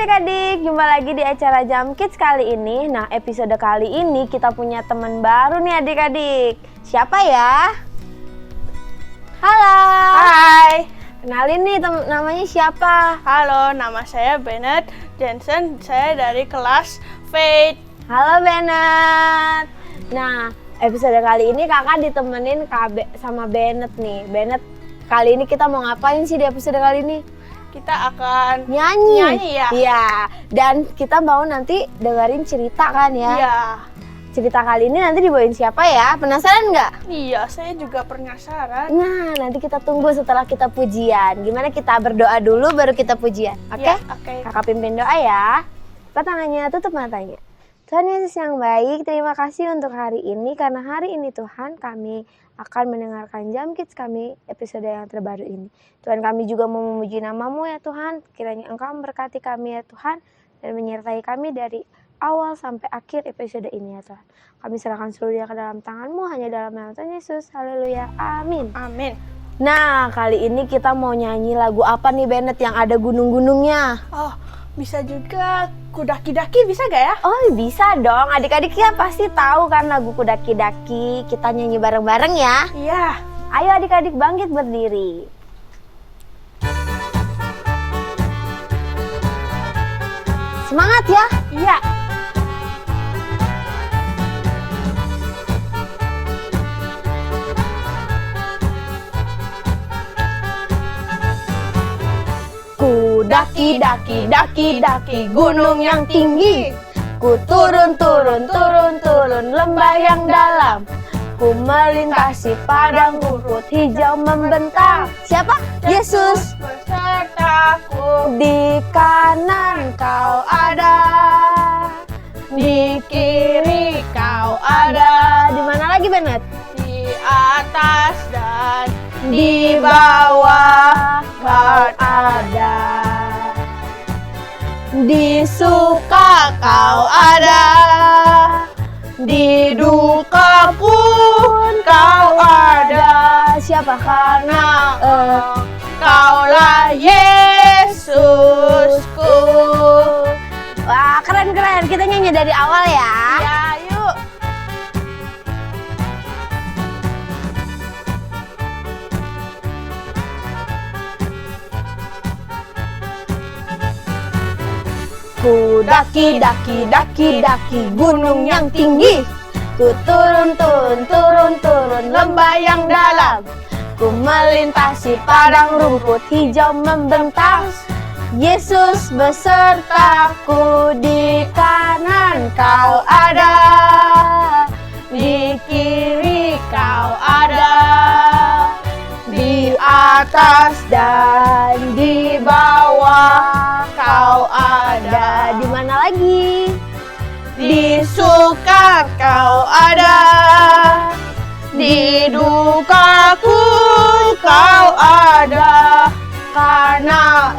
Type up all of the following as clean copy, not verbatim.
adik-adik, jumpa lagi di acara Jam Kids kali ini. Nah, episode kali ini kita punya teman baru nih adik-adik. Siapa ya? Halo. Hai. Kenalin nih namanya siapa? Halo, nama saya Bennett Jensen. Saya dari kelas Faith. Halo Bennett. Nah, episode kali ini kakak ditemenin sama Bennett nih. Bennett, kali ini kita mau ngapain sih di episode kali ini? Kita akan Nyanyi ya? Iya. Dan kita mau nanti dengerin cerita kan ya? Iya. Cerita kali ini nanti dibawain siapa ya? Penasaran nggak? Iya, saya juga penasaran. Nah, nanti kita tunggu setelah kita pujian. Gimana kita berdoa dulu baru kita pujian, oke? Ya, oke. Kakak pimpin doa ya. Buka tangannya, tutup matanya. Tuhan Yesus yang baik, terima kasih untuk hari ini. Karena hari ini Tuhan kami akan mendengarkan Jam Kids kami episode yang terbaru ini. Tuhan, kami juga mau memuji nama-Mu ya Tuhan. Kiranya Engkau memberkati kami ya Tuhan. Dan menyertai kami dari awal sampai akhir episode ini ya Tuhan. Kami serahkan seluruhnya ke dalam tangan-Mu, hanya dalam nama Tuhan Yesus. Haleluya, amin. Amin. Nah, kali ini kita mau nyanyi lagu apa nih Bennett yang ada gunung-gunungnya? Oh, bisa juga Kudaki-Daki, bisa gak ya? Oh, bisa dong. Adik-adiknya pasti tahu kan lagu Kudaki-Daki. Kita nyanyi bareng-bareng ya. Iya. Ayo adik-adik bangkit berdiri. Semangat ya. Iya. Daki-daki gunung yang tinggi. Ku turun lembah yang dalam. Ku melintasi padang rumput hijau membentang. Siapa? Yesus Besertaku. di kanan kau ada, Di kiri kau ada. Di mana lagi Bennett? Di atas dan di bawah kau ada. Di suka kau ada, Di duka pun kau ada. Siapa? Karena Kaulah Yesusku. Wah, keren-keren. Kita nyanyi dari awal ya. Ya, yuk. Ku daki gunung yang tinggi. Ku turun lembah yang dalam. Ku melintasi padang rumput hijau membentang. Yesus besertaku, di kanan kau ada, di kiri kau ada, di atas dan di bawah kau ada. Di mana lagi? Di suka kau ada, di dukaku kau ada. Karena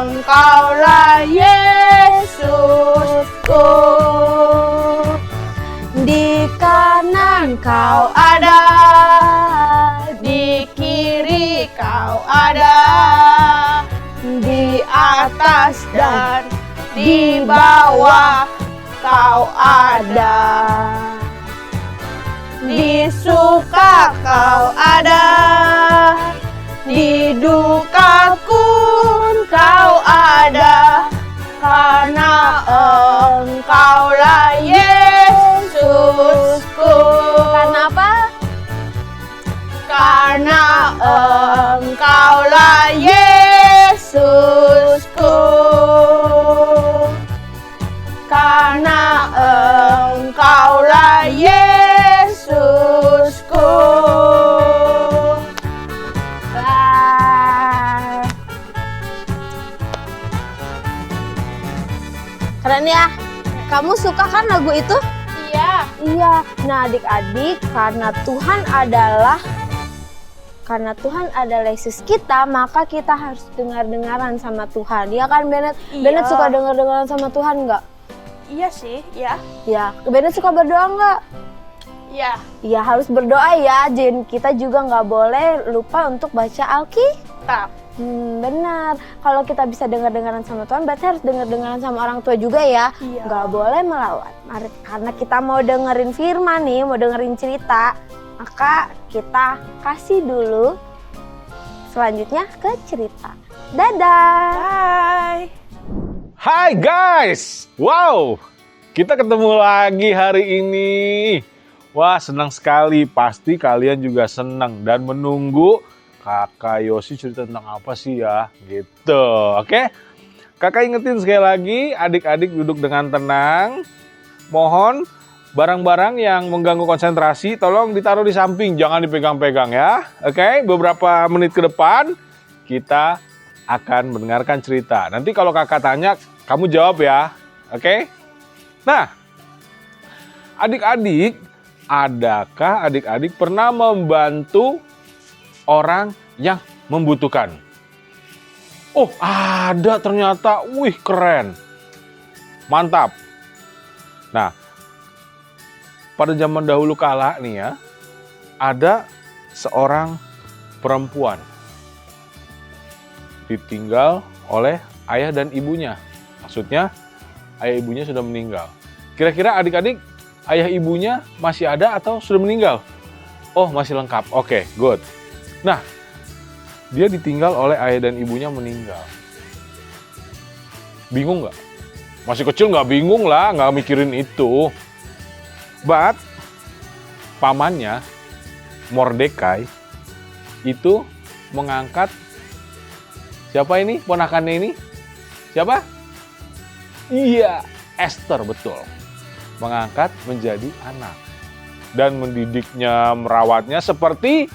Engkaulah Yesusku. Di kanan Kau ada, di kiri kau ada, di atas dan di bawah kau ada. Di suka kau ada, di duka pun kau ada. Karena Engkaulah Yesusku. Karena apa? Karena Engkaulah Yesusku. Karena Engkaulah Yesusku. Wah. Keren ya. Kamu suka kan lagu itu? Iya. Iya. Nah, adik-adik, karena Tuhan adalah Yesus kita, maka kita harus dengar-dengaran sama Tuhan. Ya kan Bennett? Iya. Bennett suka dengar-dengaran sama Tuhan nggak? Iya sih, ya. Ya. Bennett suka berdoa nggak? Iya. Ya harus berdoa ya. Dan kita juga nggak boleh lupa untuk baca Alkitab. Benar. Kalau kita bisa dengar-dengaran sama Tuhan, berarti harus dengar-dengaran sama orang tua juga ya. Iya. Nggak boleh melawan. Mari, karena kita mau dengerin firman nih, mau dengerin cerita, maka kita kasih dulu selanjutnya ke cerita. Dadah! Bye! Hai guys! Wow! Kita ketemu lagi hari ini. Wah, senang sekali. Pasti kalian juga senang dan menunggu Kakak Yosi cerita tentang apa sih ya? Gitu, oke? Kakak ingetin sekali lagi, adik-adik duduk dengan tenang. Mohon barang-barang yang mengganggu konsentrasi tolong ditaruh di samping, jangan dipegang-pegang ya. Oke, beberapa menit ke depan kita akan mendengarkan cerita. Nanti kalau kakak tanya, kamu jawab ya. Oke? Nah, adik-adik, adakah adik-adik pernah membantu orang yang membutuhkan? Oh, ada ternyata. Wih, keren. Mantap. Nah, pada zaman dahulu kala nih ya, ada seorang perempuan ditinggal oleh ayah dan ibunya. Maksudnya, ayah ibunya sudah meninggal. Kira-kira adik-adik, ayah ibunya masih ada atau sudah meninggal? Oh, masih lengkap. Oke, good. Nah, dia ditinggal oleh ayah dan ibunya meninggal. Bingung nggak? Masih kecil nggak bingung lah, nggak mikirin itu. But, pamannya, Mordekai, itu mengangkat, siapa ini ponakannya ini? Siapa? Iya, Esther, betul. Mengangkat menjadi anak. Dan mendidiknya, merawatnya seperti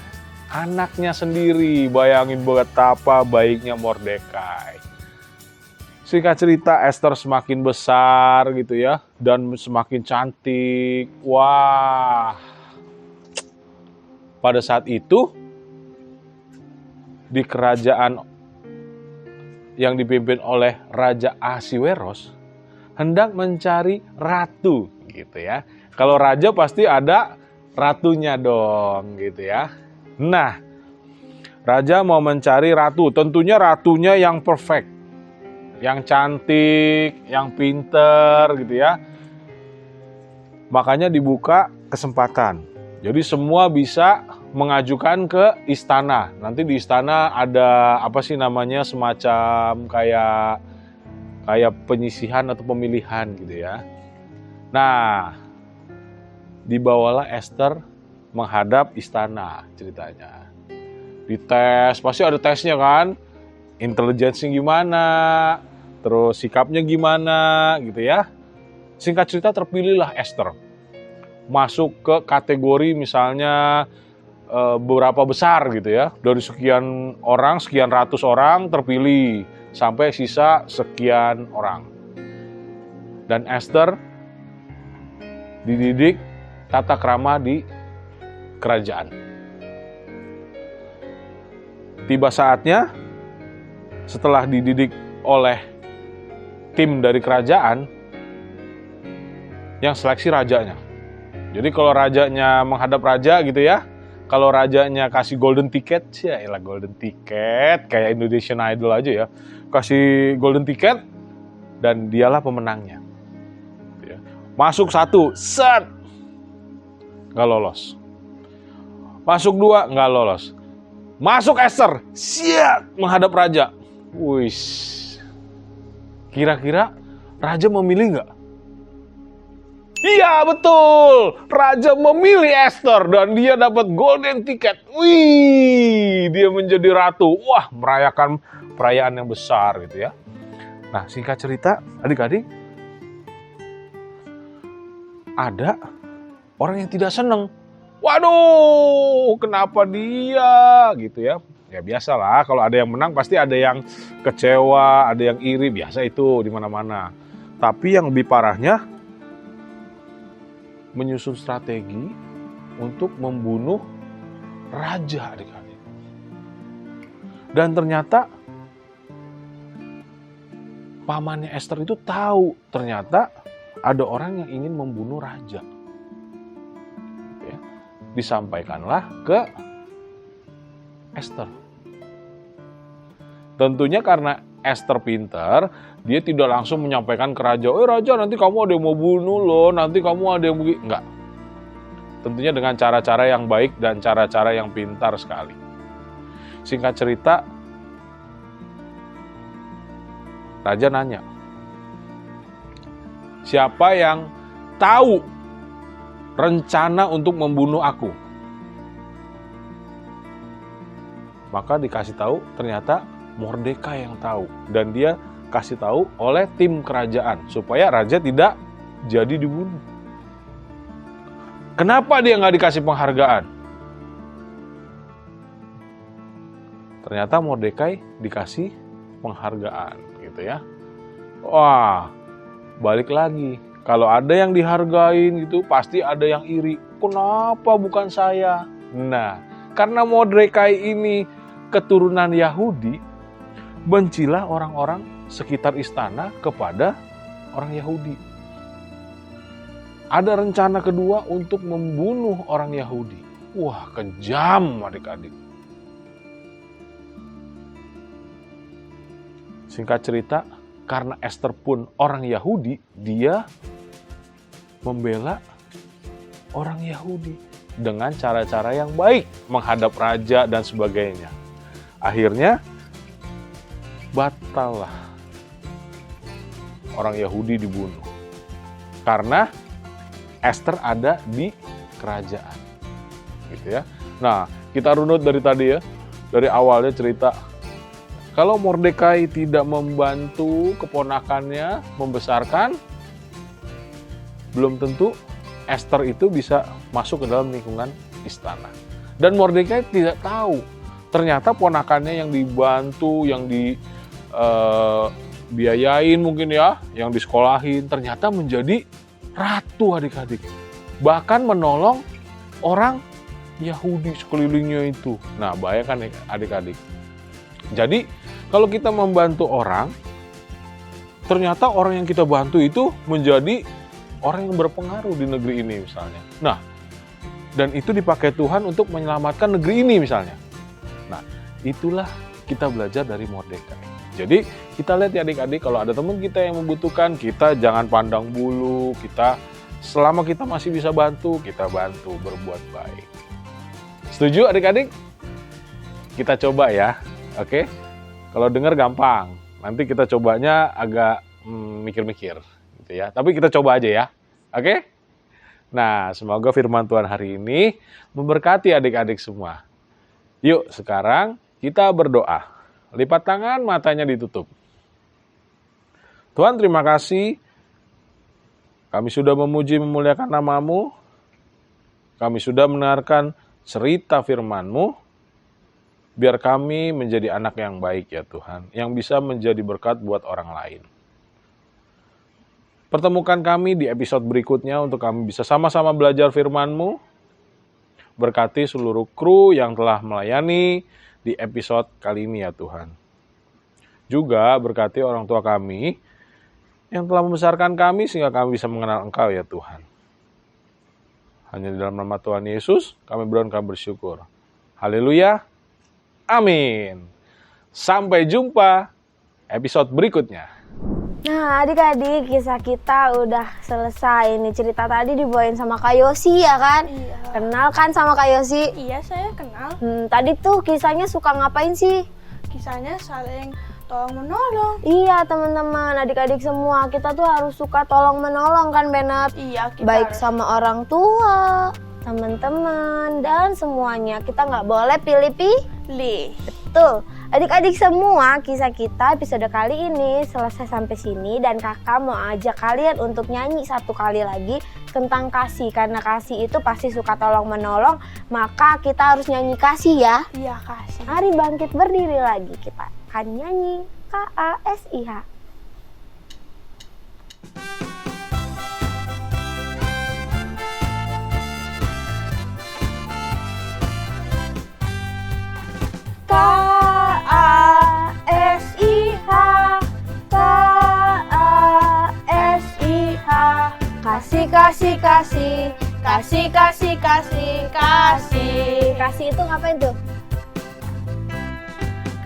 anaknya sendiri. Bayangin betapa baiknya Mordekai. Singkat cerita, Esther semakin besar gitu ya. Dan semakin cantik. Wah. Pada saat itu, di kerajaan yang dipimpin oleh Raja Ahasiweros, hendak mencari ratu gitu ya. Kalau raja pasti ada ratunya dong gitu ya. Nah, raja mau mencari ratu, tentunya ratunya yang perfect, yang cantik, yang pinter gitu ya. Makanya dibuka kesempatan. Jadi semua bisa mengajukan ke istana. Nanti di istana ada apa sih namanya, semacam kayak penyisihan atau pemilihan gitu ya. Nah, dibawalah Esther menghadap istana ceritanya. Dites, pasti ada tesnya kan. Intelijensinya gimana, terus sikapnya gimana gitu ya. Singkat cerita terpilihlah Esther. Masuk ke kategori misalnya beberapa besar gitu ya. Dari sekian orang, sekian ratus orang terpilih. Sampai sisa sekian orang. Dan Esther dididik tata krama di kerajaan. Tiba saatnya setelah dididik oleh tim dari kerajaan yang seleksi rajanya. Jadi kalau rajanya menghadap raja gitu ya, kalau rajanya kasih golden ticket, ya elah golden ticket, kayak Indonesian Idol aja ya, kasih golden ticket dan dialah pemenangnya. Masuk satu, set, nggak lolos. Masuk dua, nggak lolos. Masuk Esther, siap menghadap raja. Wih, kira-kira raja memilih nggak? Iya betul, raja memilih Esther dan dia dapat golden ticket. Wih, dia menjadi ratu. Wah, merayakan perayaan yang besar gitu ya. Nah, singkat cerita, adik-adik, ada orang yang tidak senang. Waduh, kenapa dia gitu ya? Ya biasalah, kalau ada yang menang pasti ada yang kecewa, ada yang iri, biasa itu di mana-mana. Tapi yang lebih parahnya, menyusun strategi untuk membunuh raja, adik-adik. Dan ternyata pamannya Esther itu tahu ternyata ada orang yang ingin membunuh raja. Ya. Disampaikanlah ke Esther. Tentunya karena Esther pintar, dia tidak langsung menyampaikan ke raja, raja nanti kamu ada yang mau bunuh loh, nanti kamu ada yang begini. Enggak. Tentunya dengan cara-cara yang baik dan cara-cara yang pintar sekali. Singkat cerita, raja nanya, siapa yang tahu rencana untuk membunuh aku? Maka dikasih tahu ternyata Mordekai yang tahu. Dan dia kasih tahu oleh tim kerajaan supaya raja tidak jadi dibunuh. Kenapa dia nggak dikasih penghargaan? Ternyata Mordekai dikasih penghargaan gitu ya. Wah, balik lagi. Kalau ada yang dihargain gitu, pasti ada yang iri. Kenapa bukan saya? Nah, karena Mordekai ini keturunan Yahudi, bencilah orang-orang sekitar istana kepada orang Yahudi. Ada rencana kedua untuk membunuh orang Yahudi. Wah, kejam adik-adik. Singkat cerita, karena Esther pun orang Yahudi, dia membela orang Yahudi dengan cara-cara yang baik, menghadap raja dan sebagainya. Akhirnya, batal lah orang Yahudi dibunuh. Karena Esther ada di kerajaan. Gitu ya. Nah, kita runut dari tadi ya. Dari awalnya cerita, kalau Mordekai tidak membantu keponakannya membesarkan, belum tentu Esther itu bisa masuk ke dalam lingkungan istana. Dan Mordekai tidak tahu, ternyata ponakannya yang dibantu, yang dibiayain mungkin ya, yang disekolahin, ternyata menjadi ratu adik-adik. Bahkan menolong orang Yahudi sekelilingnya itu. Nah, bahaya kan adik-adik. Jadi, kalau kita membantu orang, ternyata orang yang kita bantu itu menjadi orang yang berpengaruh di negeri ini misalnya. Nah, dan itu dipakai Tuhan untuk menyelamatkan negeri ini misalnya. Nah, itulah kita belajar dari Mordekai. Jadi kita lihat ya adik-adik, kalau ada teman kita yang membutuhkan, kita jangan pandang bulu, selama kita masih bisa bantu, kita bantu, berbuat baik. Setuju adik-adik? Kita coba ya, oke? Kalau dengar gampang, nanti kita cobanya agak mikir-mikir, gitu ya. Tapi kita coba aja ya, oke? Nah, semoga firman Tuhan hari ini memberkati adik-adik semua. Yuk, sekarang kita berdoa. Lipat tangan, matanya ditutup. Tuhan, terima kasih. Kami sudah memuji memuliakan nama-Mu. Kami sudah mendengarkan cerita firman-Mu. Biar kami menjadi anak yang baik ya Tuhan, yang bisa menjadi berkat buat orang lain. Pertemukan kami di episode berikutnya untuk kami bisa sama-sama belajar firman-Mu. Berkati seluruh kru yang telah melayani di episode kali ini ya Tuhan. Juga berkati orang tua kami yang telah membesarkan kami sehingga kami bisa mengenal Engkau ya Tuhan. Hanya di dalam nama Tuhan Yesus kami berdoa dan kami bersyukur. Haleluya. Amin. Sampai jumpa episode berikutnya. Nah, adik-adik, kisah kita udah selesai. Ini cerita tadi dibawain sama Kak Yosi ya kan? Iya. Kenal kan sama Kak Yosi? Iya, saya kenal. Tadi tuh kisahnya suka ngapain sih? Kisahnya saling tolong menolong. Iya teman-teman, adik-adik semua, kita tuh harus suka tolong menolong kan Benet? Iya, kita Baik harus. sama orang tua, teman-teman, dan semuanya. Kita nggak boleh pilih-pilih. Betul. Adik-adik semua, kisah kita episode kali ini selesai sampai sini dan kakak mau ajak kalian untuk nyanyi satu kali lagi tentang kasih. Karena kasih itu pasti suka tolong menolong, maka kita harus nyanyi kasih ya. Iya, kasih. Mari bangkit berdiri lagi, kita akan nyanyi KASIH. Kasih, kasih, kasih. Kasih, kasih, kasih, kasih. Kasih itu ngapain tuh?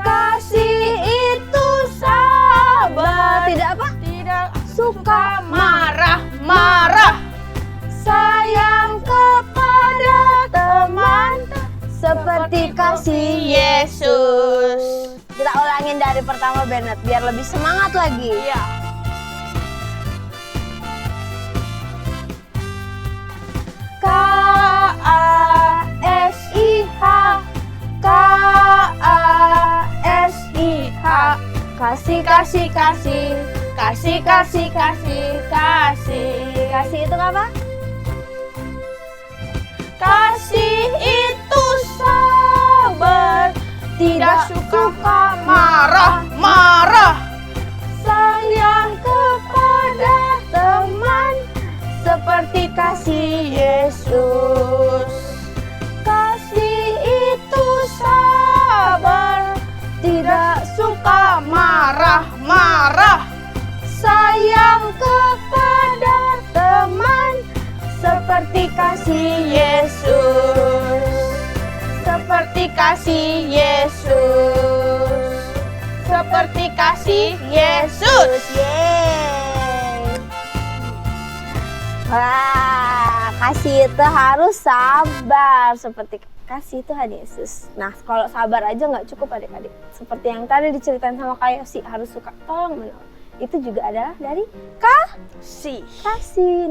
Kasih itu sabar, tidak apa? Tidak Suka marah. sayang kepada teman seperti kasih Yesus. Kita ulangin dari pertama Bennett biar lebih semangat lagi. Iya. K-A-S-I-H K-A-S-I-H Kasih, kasih, kasih Kasih, kasih, kasih Kasih itu apa? Kasih itu sabar, tidak suka marah. sayang kepada teman seperti kasih Yesus. Kasih itu sabar, tidak suka Marah. sayang kepada teman seperti kasih Yesus. Seperti kasih Yesus. Seperti kasih Yesus. Yeay. Wah, kasih itu harus sabar seperti kasih Tuhan Yesus. Nah, kalau sabar aja nggak cukup adik-adik. Seperti yang tadi diceritain sama Kak Yosi, harus suka tolong menolong. Itu juga adalah dari kasih.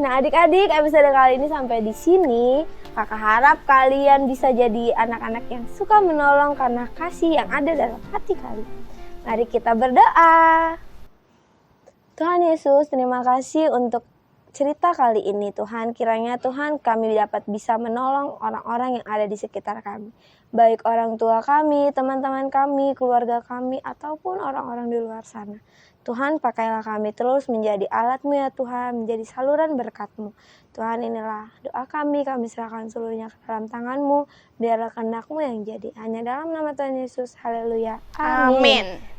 Nah, adik-adik, episode kali ini sampai di sini. Kakak harap kalian bisa jadi anak-anak yang suka menolong karena kasih yang ada dalam hati kalian. Mari kita berdoa. Tuhan Yesus, terima kasih untuk cerita kali ini Tuhan. Kiranya Tuhan kami dapat bisa menolong orang-orang yang ada di sekitar kami. Baik orang tua kami, teman-teman kami, keluarga kami, ataupun orang-orang di luar sana. Tuhan, pakailah kami terus menjadi alat-Mu ya Tuhan, menjadi saluran berkat-Mu. Tuhan, inilah doa kami serahkan seluruhnya ke dalam tangan-Mu, biarlah kehendak-Mu yang jadi. Hanya dalam nama Tuhan Yesus, haleluya. Amin.